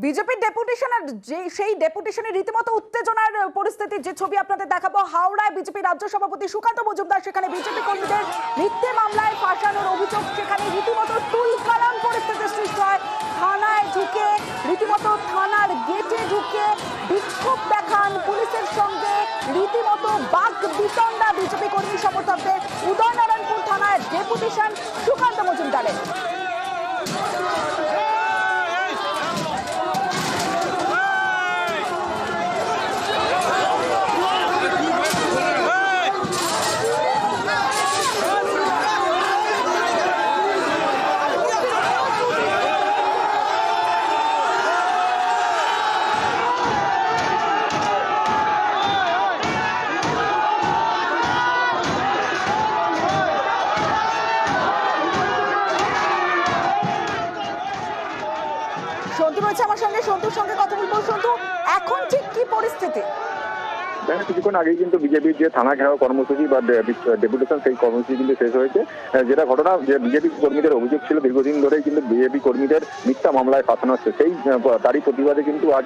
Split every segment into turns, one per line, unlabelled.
বিজেপির ডেপুটেশনের সেই ডেপুটেশনের রীতিমতো উত্তেজনার পরিস্থিতির যে ছবি আপনাদের দেখাবো। হাওড়ায় বিজেপি রাজ্য সভাপতি সুকান্ত মজুমদার সেখানে বিজেপি কর্মীদের মিথ্যে মামলায় ফাঁসানোর অভিযোগ, সেখানে রীতিমতো তুলকালাম পরিস্থিতির সৃষ্টি হয়। থানায় ঢুকে রীতিমতো থানার গেটে ঢুকে বিক্ষোভ দেখান পুলিশের সঙ্গে, রীতিমতো বাক বিতণ্ডা বিজেপি কর্মী সমর্থকদের। উদয়নারায়ণপুর থানায় ডেপুটেশন সুকান্ত মজুমদারের। সন্তু রয়েছে আমার সঙ্গে, সন্তুর সঙ্গে কথা বলবো। সন্তু, এখন ঠিক কি পরিস্থিতি?
কিছুক্ষণ আগেই কিন্তু বিজেপির যে থানা ঘেরাও কর্মসূচি বা ডেপুটেশন, সেই কর্মসূচি কিন্তু শেষ হয়েছে। যেটা ঘটনা, যে বিজেপি কর্মীদের অভিযোগ ছিল দীর্ঘদিন ধরেই কিন্তু বিজেপি কর্মীদের মিথ্যা মামলায় ফাঁসানো হচ্ছে, সেই তারই প্রতিবাদে কিন্তু আজ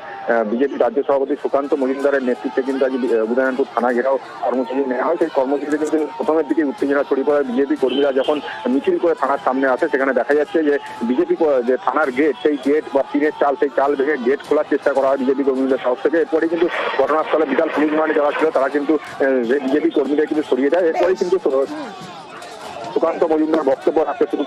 বিজেপি রাজ্য সভাপতি সুকান্ত মজুমদারের নেতৃত্বে কিন্তু আজ উদয়নারায়ণপুর থানা ঘেরাও কর্মসূচি নেওয়া হয়। সেই কর্মসূচিতে কিন্তু প্রথমের দিকে উত্তেজনা ছড়িয়ে পড়ে। বিজেপি কর্মীরা যখন মিছিল করে থানার সামনে আসে, সেখানে দেখা যাচ্ছে যে বিজেপি যে থানার গেট, সেই গেট বা টিনের চাল, সেই চাল ভেঙে গেট খোলার চেষ্টা করা হয় বিজেপি কর্মীদের তরফ থেকে। এরপরে কিন্তু ঘটনাস্থলে বিশাল পুলিশ বাহিনী যারা ছিল তারা কিন্তু বিজেপি কর্মীদের কিন্তু সরিয়ে দেয়। এরপরে কিন্তু সুকান্ত মজুমদার বক্তব্য রাখতে শুরু।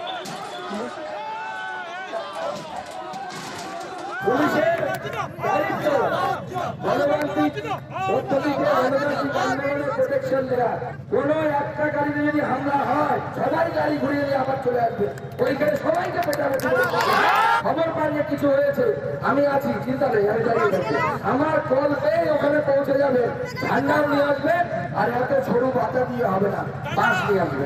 কোন একটা গাড়িতে যদি হামলা হয়, সবাই গাড়ি ঘুরিয়ে নিয়ে আবার চলে আসবে, ওইখানে সবাইকে পেটাবে। খবর পাইলে কিছু হয়েছে, আমি আছি, চিন্তা নেই, আমি দাঁড়িয়ে থাকি। আমার কল পেয়ে ওখানে পৌঁছে যাবে, ঝান্ডাও নিয়ে আসবে, আর এত সরু বাতা দিয়ে হবে না, বাস নিয়ে আসবে।